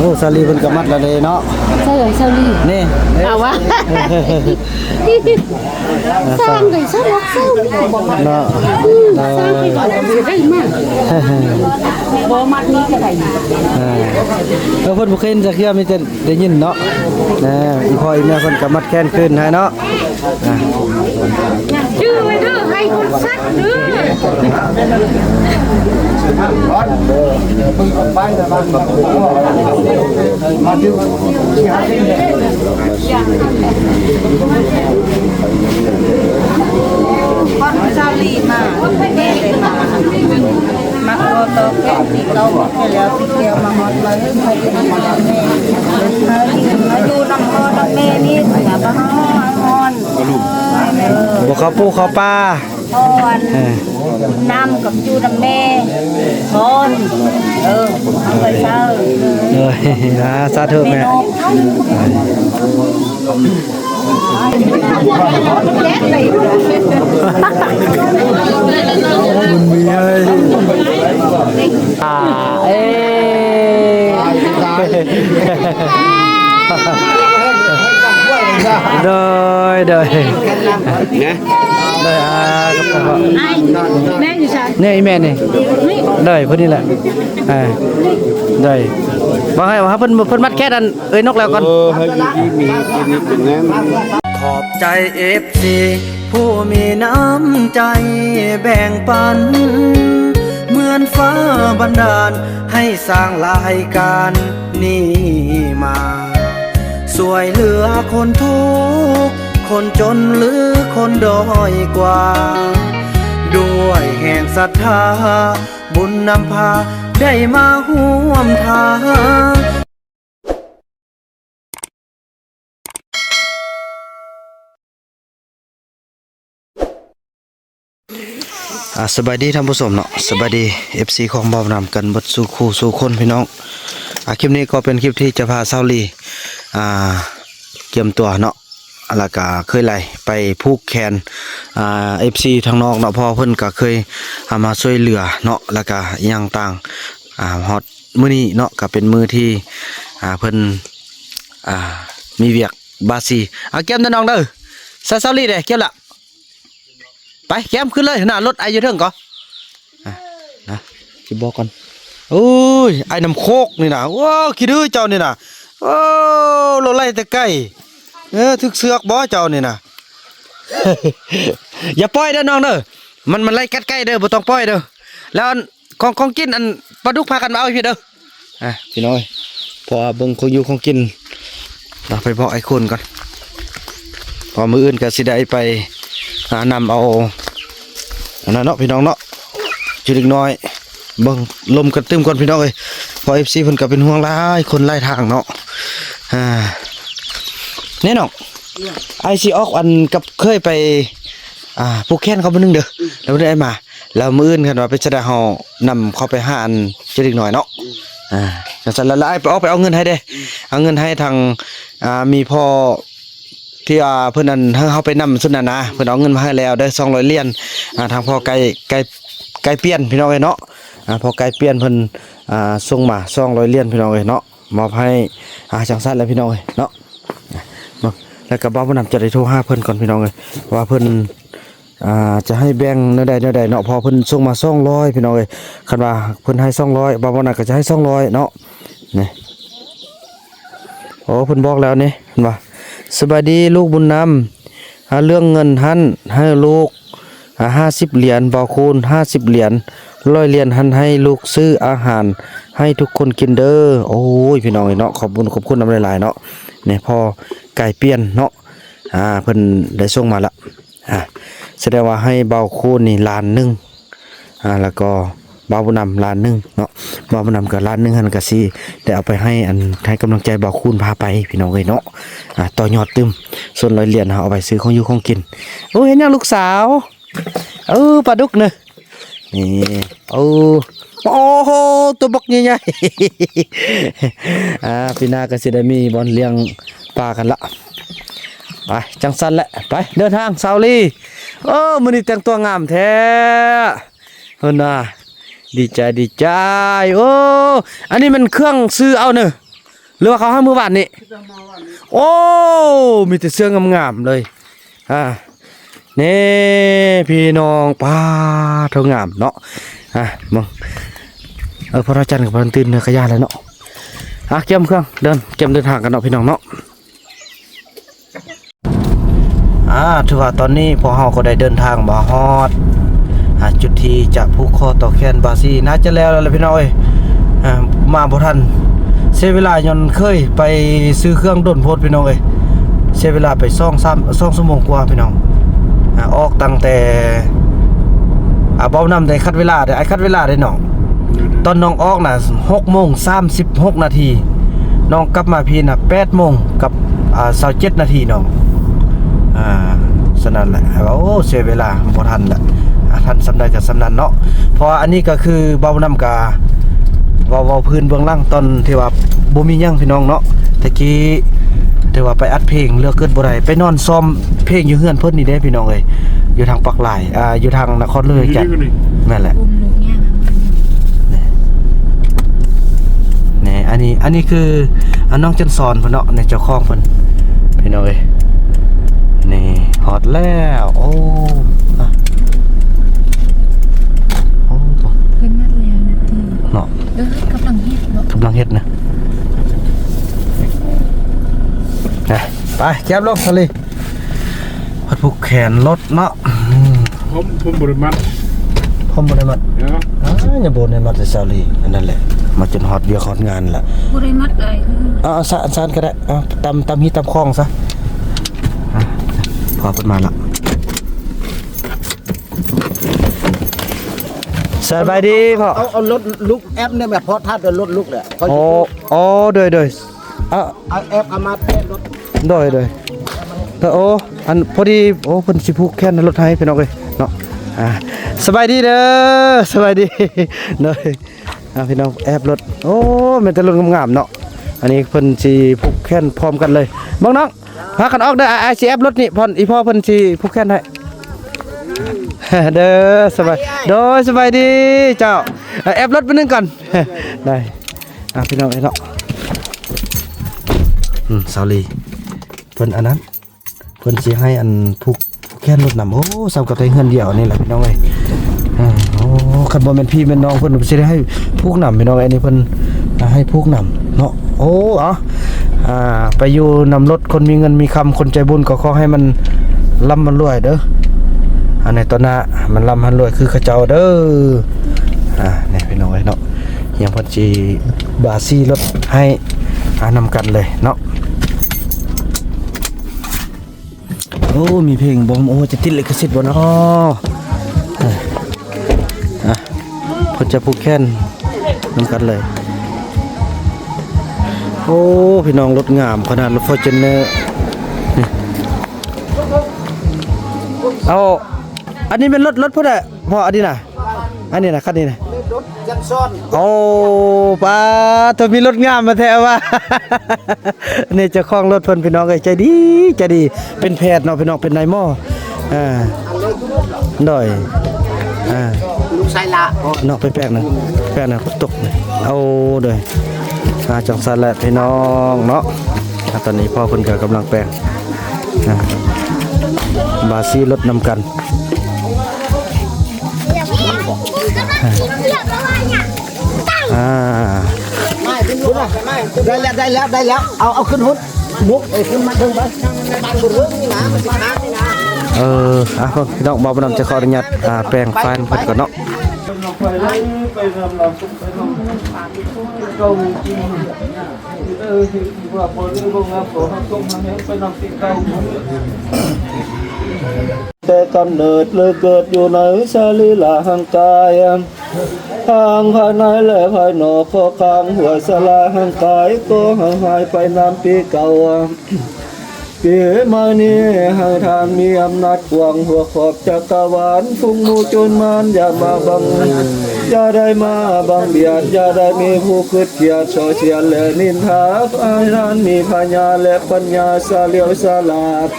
อ้ซาลีเพิ่นก็มัดแล้วเด้เนาะใช่เลยเซาลี่นี่เอาวะสร้างเลยสร้างเซาเนาะสร้างไปก่อนได้มากบ่มัดนี้ก็ได้เพิ่นบ่เคยเห็นจักเทื่อมีแต่ได้ยินเนาะอีพ่ออีแม่เพิ่นก็มัดแขนขึ้นให้เนาะชื่อไว้เด้อให้คนซักเด้อcon sao lì mà nghe để mà cô tô cái thì tô cái liệu thì kêu mà một lời hơi đi nằm nó du nằm mê đi nhà bà ngon บ่เข้าปูเข้าปลา con namกับdu nằm mê con không phải sao สาธุแม่บุญมีเอ้ยเอ้เด้อเด้อนะเด้อกับพ่อแม่อยู่ซั่นนี่แม่นี่เด้อเพิ่นนี่แหละเด้อบ่ให้ว่าเพิ่นมัดแค่นั้นเอ้ยนกแล้วก่อนให้มีเป็นแน่ขอบใจ FC ผู้มีน้ำใจแบ่งปันเหมือนฟ้าบันดาลให้สร้างรายการนี้มาสวยเหลือคนทุกข์คนจนหรือคนด้อยกว่าด้วยแห่งศรัทธาบุญนำพาได้มาร่วมทางสบายดีท่านผู้ชมเนาะสบายดี FC ของบ่าวนำกันบดสู่คู่สู่คนพี่น้องคลิปนี้ก็เป็นคลิปที่จะพาเซาลีเกี่ยมตัวเนาะแล้วก็เคยไล่ไปผูกแขนFC ทางนอกเนาะพอเพิ่นก็เคยมาช่วยเหลือเนาะแล้วก็อย่างต่างฮอดมื้อนี้เนาะก็เป็นมื้อที่เพิ่นมีเวียกบาซีเกี่ยมน้องเด้อเซาลีเด้เกี่ยมละไปแก้มขึ้นเลยหน้ารถไอ้ยืดเถิงก่อนนะจะบอกก่อนโอ้ยไอ้น้ำโคกนี่นะว้าวขี้ดื้อเจ้านี่นะโอ้เราไล่แต่ไก่ทึกเสือกบ่เจ้านี่นะ อย่าปล่อยเด้อน้องเด้อมันไล่กัดไก่เด้อบ่ต้องปล่อยเด้อแล้วของกินอันปลาดุกพากันมาเอาพี่เด้อพี่น้อยพอเบิ่งของอยู่ของกินเราไปบอกไอ้คนก่อนพอมื้ออื่นก็สิได้ไปนำเอานั่นเนาะพี่น้องเนาะจุดเล็กน้อยเบิ่งลมกระตึมก่อนพี่น้องเอ้ยพอ FC เพิ่นก็เป็นห่วงหลายคนหลายทางเนาะแน่น้องไอซีออกอันกับเคยไปผูกแขนเขาบ่นึงเด้อแล้วบ่ได้มาแล้วมื้ออื่นกันว่าไปจะได้เฮานำเขาไปหาอันจุดเล็กน้อยเนาะจังซั่นแล้วไอ้ไปเอาเงินให้เด้เอาเงินให้ทางมีพ่อที่เพิ่นนั่นเฮาไปนำสุดนั่นนะเพิ่นเอาเงินมาให้แล้วได้200เหรียญทางพ่อไก่เปี้ยนพี่น้องเอ้ยเนาะพ่อไก่เปี้ยนเพิ่นส่งมา200เหรียญพี่น้องเอ้ยเนาะมอบให้จังซั่นแล้วพี่น้องเอ้ยเนาะแล้วก็บ่าวบ่นำจะได้โทรหาเพิ่นก่อนพี่น้องเอ้ยว่าเพิ่นจะให้แบ่งแนวใดเนาะพอเพิ่นส่งมา200พี่น้องเอ้ยคันว่าเพิ่นให้200บ่าวบ่นำก็จะให้200เนาะนี่โอ้เพิ่นบอกแล้วนี่เห็นบ่สบายดีลูกบุญนำเรื่องเงินหันให้ลูก50เหรียญบ่าวคูณ50เหรียญ100เหรียญหันให้ลูกซื้ออาหารให้ทุกคนกินเด้อโอ้ยพี่น้องเนาะขอบคุณนำหลายๆเนาะนี่พอไก่เปี้ยนเนาะเพิ่นได้ส่งมาละแสดงว่าให้บ่าวคูณนี่ล้านนึงแล้วก็บ่าวบุญนำล้านนึงเนาะบ่าวบุญนำก็ล้านนึงหันก็สิได้เอาไปให้กำลังใจบ่าวคูณพาไปพี่น้องเอ้ยเนาะต่อยอดตึมส่วน100เหรียญเอาไปซื้อของอยู่ของกินโอ้เห็นยังลูกสาวปลาดุกเนอะนี่โอ้โหตัวบักใหญ่ๆพี่นาก็สิได้มีบอลเลี้ยงปลากันละไปจังสันแหละไปเดินทางซาวลีมื้อนี้แต่งตัวงามแท้เพิ่นน่ะดีใจโอ้อันนี้มันเครื่องซื้อเอาเนอะ หรือว่าเขาให้มื้อวานนี่โอ้มีแต่เสื้องามๆเลยนี่พี่น้องป้าเท่างามเนาะมึงพระราชันกับพระตื่นเนื้อกระยาแล้วเนาะเก็บเครื่องเดินทางกันเนาะพี่น้องเนาะถือว่าตอนนี้พวกเราก็ได้เดินทางมาฮอดจุดที่จะผูกคอต่อแขนบาซีน่าจะแล้วพี่น้องเอ้ยมาบ่ทันเสียเวลาย้อนเคยไปซื้อเครื่องด้นโพดพี่น้องเอ้ยเสียเวลาไป2 ชั่วโมงกว่าพี่น้องออกตั้งแต่เบานำได้คัดเวลาได้คัดเวลาได้น้องตอนน้องออกน่ะ6:36 นาทีน้องกลับมาพี่น่ะ8:27 นาทีน้องสนั่นแหละโอ้เสียเวลาบ่ทันละทันสำได้กับสำนันเนาะเพราะอันนี้ก็คือเบานำกาเว้าพื้นเบื้องล่างตอนที่ว่าบ่มีหยังพี่น้องเนาะตะกี้ที่ว่าไปอัดเพลงเลือกเกิดบ่ได้ไปนอนซ้อมเพลงอยู่เฮือนเพิ่นนี่เด้พี่น้องเอ้ยอยู่ทางปักหลายอยู่ทางนครเลยจันแม่นแหละนี่อันนี้คือน้องจันสอนเพิ่นเนาะในเจ้าของเพิ่นพี่น้องเอ้ยนี่ฮอดแล้วโอ้เพิ่นนัดแล้วนะที เนาะกำลังเฮ็ดเนาะกำลังเฮ็ดนะไปแก็บลงทะเลพัดผูกแขนรถเนาะผมบริมัดอย่าบ่ได้มัดแต่ซาลีอันนั้นแหละมาจนฮอดเวียกฮอดงานล่ะบ่ได้มัดได้ซานก็ได้ตำฮีตำคลองซะพอเพิ่นมาละสบายดีพ่อเอารถลุกแอปเนี่ยแบบพอทัดเป็นรถลุกแหละอ๋อโดยเอาแอปเอามาแปะรถโดยโอ้อันพอดีโอ้เพิ่นสิผูกแขนรถให้พี่น้องเอ้ยเนาะสบายดีเด้อสบายดีเด้อพี่น้องแอบรถโอ้มันแต่รถงามๆเนาะอันนี้เพิ่นสิผูกแขนพร้อมกันเลยน้องพากันออกเด้อสิแอบรถนี่พ่อเพิ่นสิผูกแขนให้เด้อสบายดีเจ้าแอบรถไปนึงก่อนได้พี่น้องเนาะสาลีเพิ่นอันนั้นเพิ่นสิให้อันผูกแขนรถนำโอ้สำกับแต่เฮือนเดียวนี่แหละพี่น้องเอ้ยโอ้คันบ่แม่นพี่แม่นน้องเพิ่นสิได้ให้ผูกนำพี่น้องอันนี้เพิ่นให้ผูกนำเนาะโอ้ไปอยู่นำรถคนมีเงินมีคำคนใจบุญก็ขอให้มันร่ำมันรวยเด้ออันนี้ตอนหน้ามันร่ำมันรวยคือเขาเจ้าเด้อนี่พี่น้องเอ้ยเนาะยังเพิ่นสิบาซี่รถให้นำกันเลยเนาะโอ้มีเพลงบอมโอ้จะติดลิขสิทธิ์บ่เนาะเพิ่นจะผูกแขนนำกันเลยโอ้พี่น้องรถงามขนาดรถ Fortuner เอาอันนี้เป็นรถพ่อได้พ่ออันนี้น่ะอันนี้น่ะคันนี้น่ะรถยันซ้อนโอ้ป้าตัวมีรถงามมาแท้ว่านี่เจ้าของรถเพิ่นพี่น้องเอ้ยใจดีเป็นแพทย์เนาะพี่น้องเป็นนายหมอด้อยลูกชายละเนาะไปแปลกนะตกเอาเด้อจังซั่นแหละพี่น้องเนาะตอนนี้พ่อเพิ่นก็กำลังแปลงบาซี่รถนำกันไม่ขึ้นหุ่นไม่ได้แล้วเอาขึ้นหุ่นมุกขึ้นมาถึงบ้านบุญเรื่องนี่นะมันสิค้างนี่นะพี่น้องบ่นำจะขออนุญาตแปลงไฟล์เพิ่นก่อนเนาะแต่กำเนิดเลยเกิดอยู่ในสรีระห่างกายทางภายในและภายนอกข้อข้างหัวสลาห่างกายก็ห่างหายไปนานปีเก่าปีมานี้ให้ทานมีอำนาจกว้างหัวขอบจักรวาลฟุ้งมูจนมันอย่ามาบังอย่าได้มาบังเบียดอย่าได้มีผู้คิดเกียดส่อเสียดและนินทาให้ทานมีปัญญาและปัญญาสาเลียวสลาด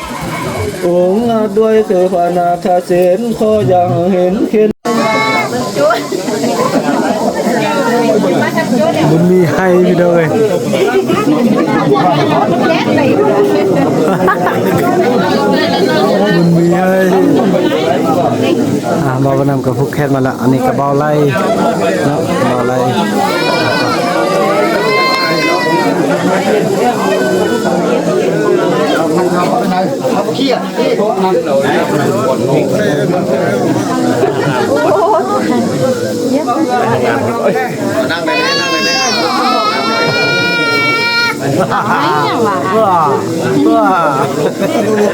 องค์อาจด้วยเถิดพานาคาเสนขออย่างเห็นบุญมี มีให้พี่น้องเอ้ยมันมีให้บ่าวนํกับผู้แคทมาละอันนี้ก็บ่าวไล่เนาะบ่าวไล่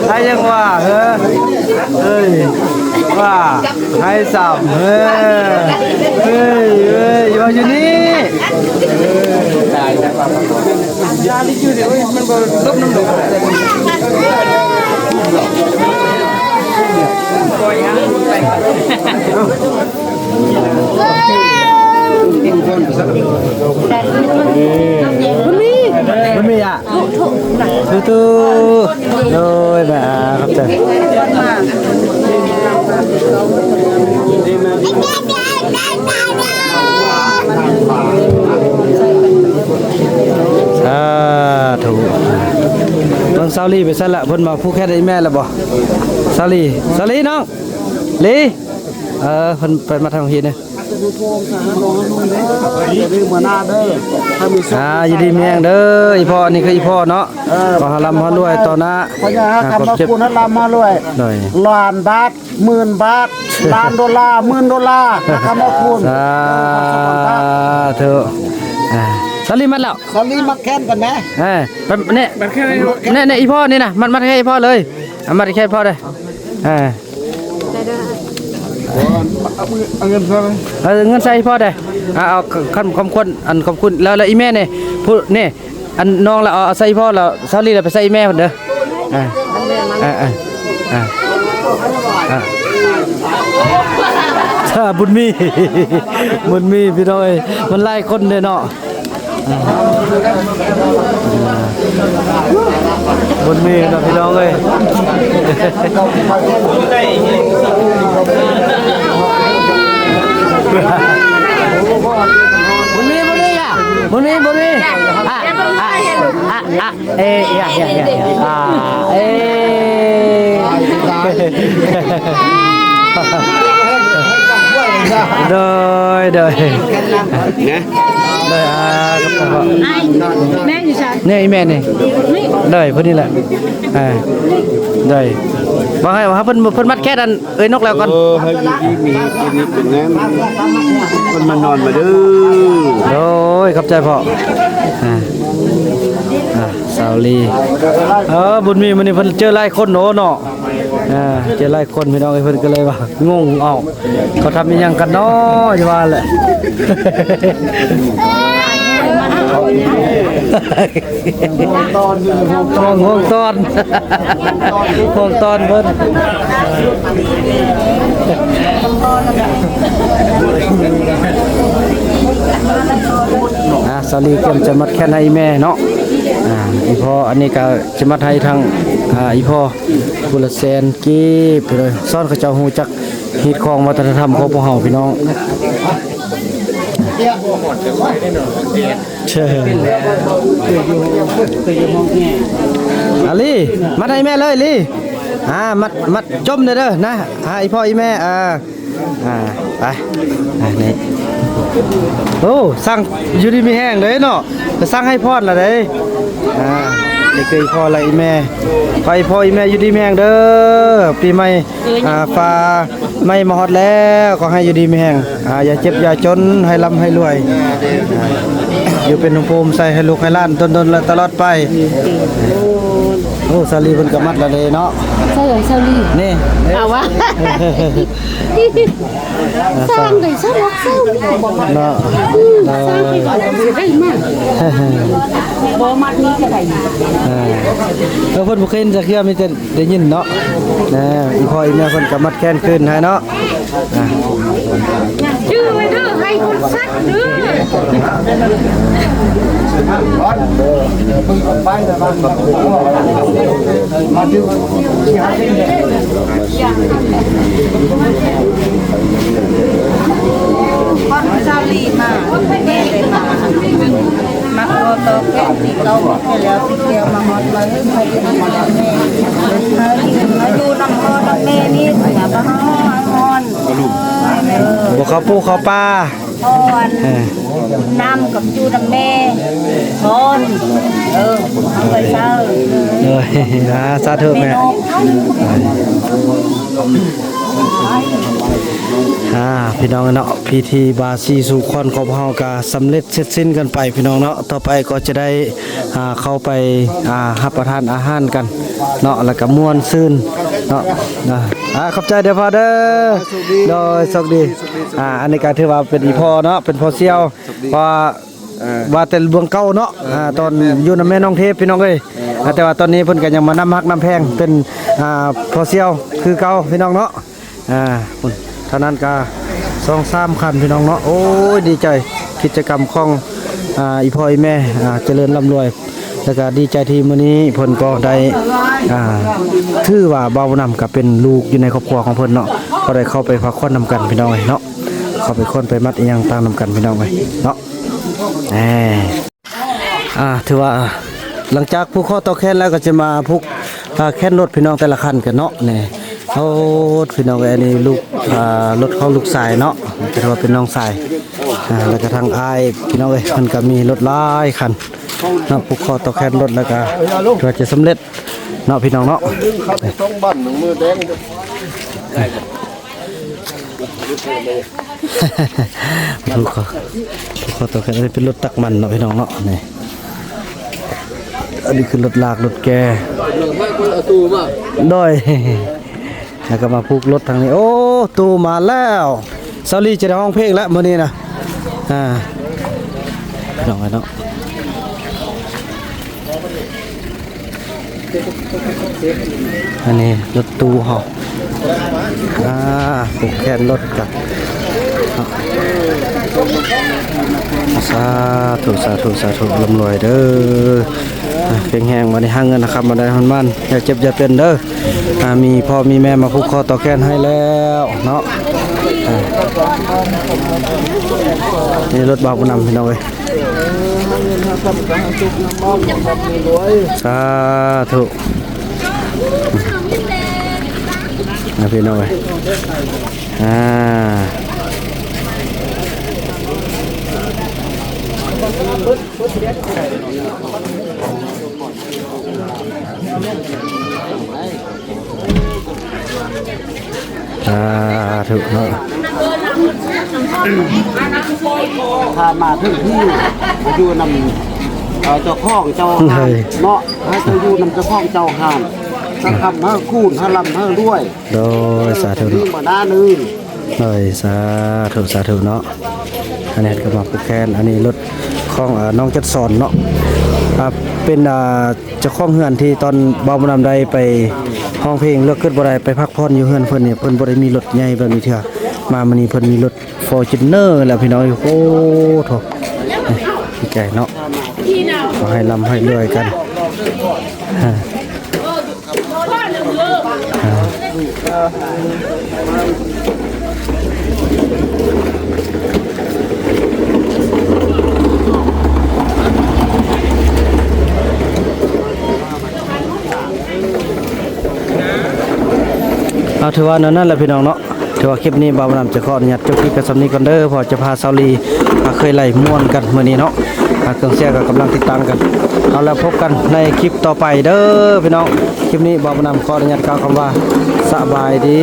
ให้ยังว่าเฮ้ยว่าให้สับเฮ้ยอยู่นี่มันมีอ่ะตู้โดยแบบครับถูกเบิ่งซาลีไปซะละเพิ่นมาผู้แค่ได้แม่แล้วบ่ซาลีน้องลีเพิ่นไปมาทางเฮียเนี่ยยินดีเมียงเด้ออีพ่อนี่คืออีพ่อเนาะขอหาลำฮอดด้วยต่อหน้าพญาคำว่าคุณลำมาด้วยล้านบาท10,000 บาทล้านดอลลาร์10,000 คำว่าคุณเถอะสลีมัดแล้วสลีมัดแค้นกันไหมเนี่ยอีพ่อนี่นะมัดแค่อีพ่อเลยมัดแค่พ่อเลยเอาเงินใส่พ่อได้เอาคำควรอันขอบคุณแล้วอีแม่เนี่ยพูดนี่อันน้องเราเอาใส่พ่อเราสลีเราไปใส่แม่คนเด้อบุญมีพี่น้อยมันไล่คนเลยเนาะบุญมีนะพี่น้องเลยบุญมีอ่ะบุญมีโดยแม่อยู่ใช่เนี่ยอีแม่นี่เลยพอดีแหละเลยบอกให้ว่าเพิ่นมัดแค่ดันนกแล้วก่อนให้มีเป็นแง่มันมานอนมาเด้อโอ้ยขอบใจพ่อสาวลีบุญมีมันนี่เพิ่นเจอหลายคนเนาะเจอหลายคนพี่น้องเพิ่นก็เลยว่างงเอาเขาทำอีหยังกันเนาะจะว่าแหละห่วงตอนเพิ่นสาลีเกมจะมัดแค่ในแม่เนาะอีพ่ออันนี้ก็จะมัดให้ทางอีพ่อบุรแสนกีบเลยซ่อนเขาเจ้าหูจักฮีดของวัฒนธรรมของพวกเฮาพี่น้องเชิญอาลีมัดให้แม่เลยลีมัดจมเด้อนะอีพ่ออีแม่ไปนี่โอ้สั่งอยู่ดีมีแห้งเลยเนาะจะสั่งให้พ่อละเด้นี่คือพ่อละอีแม่ไปพ่ออีแม่อยู่ดีมีแห้งเด้อปีใหม่ฟ้าไม่มาฮอดแล้วก็ให้อยู่ดีมีแห้งอย่าเจ็บอย่าจนให้ร่ำให้รวยอยู่เป็นภูมิใส่ให้ลูกให้หลานตนตลอดไปโอ้ซาลีเพิ่นก็มัดละเลยเนาะใช่ซาลีนี่เอาวะสร้างได้สร้างเนาะสร้างไปก่อนได้มากบ่มัดนี้ก็ได้เพิ่นบ่เคยจะเชื่อมีแต่ได้ยินเนาะอีพ่ออีแม่เพิ่นก็มัดแขนขึ้นให้เนาะชื่อไว้เด้อให้คนซักเด้อ con sao lì mà nghe đây mà mặc đồ to kẹt thì câu một cái léo thì kêu mà hot mà hơi phải đi nằm mẹ nó du nằm ho nằm mẹนี่อย่ามาฮ้อนฮ้อน บ่เข้าปูเข้าป่า ฮ้อนน้ำกับจูนำแม่ฮ้อนเอาไปเช้า เอ้ยสาธุแม่พี่น้องเนาะพิธีบาสีสู่คอนของเฮาก็สำเร็จเสร็จสิ้นกันไปพี่น้องเนาะต่อไปก็จะได้เข้าไปรับประทานอาหารกันเนาะแล้วก็ม่วนซื่นเนาะขอบใจเด้อพ่อเด้อโดยโชคดีอันนี้ก็ถือว่าเป็นอีพ่อเนาะเป็นพ่อเสี่ยวเพราะว่าแต่เบื้องเก่าเนาะตอนอยู่นำแม่น้องเทพพี่น้องเอ้ยแต่ว่าตอนนี้เพิ่นก็ยังมานำฮักนำแพงเป็นพ่อเสี่ยวคือเก่าพี่น้องเนาะเท่านั้นก็2-3คันพี่น้องเนาะโอ้ยดีใจกิจกรรมของอีพ่ออีแม่เจริญร่ำรวยแล้วก็ดีใจที่มื้อนี้เพิ่นก็ได้ถือว่าเบานํก็เป็นลูกอยู่ในครอบครัวของเพิ่นเนาะก็ได้เข้าไปพักผ่อนนำกันพี่น้องเอ้ยเนาะเข้าไปค้นไปมัดอีหยังต่างนำกันพี่น้องเอ้ยเนาะถือว่าหลังจากผูกข้อต่อแขนแล้วก็จะมาผูกแขนรถพี่น้องแต่ละคันกันเนาะนี่เขาพี่น้องอันนี้ลูกรถเขาลูกสายเนาะถือว่าเป็นน้องสายแล้วก็ทางอ้ายพี่น้องเอ้ยมันก็มีรถหลายคันเนาะผูกข้อต่อแขนรถแล้วก็ถือว่าจะสำเร็จเนาะพี่น้องเนาะ ต้องบั่นหนึ่งมือแดง ผูกข้อต่อแขนอันนี้เป็นรถตักมันเนาะพี่น้องเนาะนี่อันนี้คือรถลากรถแกด้วย แล้วก็มาผูกรถทางนี้โอ้ตูมาแล้วซาลีจะได้ห้องเพลงแล้วมื้อนี้นะพี่น้องเนาะอันนี้รถตู้เหาะผูกแขนรถกับสาธุลำรวยเด้อเพียงแห้งมาในห้างเงินนะครับมาได้มันอย่าเจ็บอย่าเป็นเด้อมีพ่อมีแม่มาผูกคอต่อแขนให้แล้วเนาะนี่รถบาบุญนำพี่น้องเอ้ยสาธุพี่น้องเอ้ยถูกเนาะ ถ้ามาถึงที่มาอยู่นำเจ้าข้องเจ้าหานเนาะให้เจ้าอยู่นำเจ้าข้องเจ้าหานถ้าคำให้คูณถ้าลำให้ด้วย โดยสาธุ นี่ เนาะ มาหน้านึง โดยสาธุเนาะอันนี้ก็มาผูกแขนอันนี้รถของน้องจัดสอนเนาะเป็นเจ้าของเฮือนที่ตอนเบาบุญนำได้ไปห้องเพลงเลือกขึ้นบ่ได้ไปพักผ่อนอยู่เฮือนเพิ่นเนี่ยเพิ่นบ่ได้มีรถใหญ่แบบนี้เถื่อมามื้อนี้เพิ่นมีรถ Fortuner แล้วพี่น้องโอ้โถดีใจเนาะขอให้ร่ำให้รวยกันถือว่านั่นแหละพี่น้องเนาะถือว่าคลิปนี้บ่าวบุญนำจะขออนุญาตจบคลิปกันสำนี้ก่อนเด้อพอจะพาซาลีเคยไล่ม่วนกันมื้อนี้เนาะเครื่องเสียงก็กำลังติดตามกันเอาแล้วพบกันในคลิปต่อไปเด้อพี่น้องคลิปนี้บ่าวบุญนำขออนุญาตกล่าวคำว่าสบายดี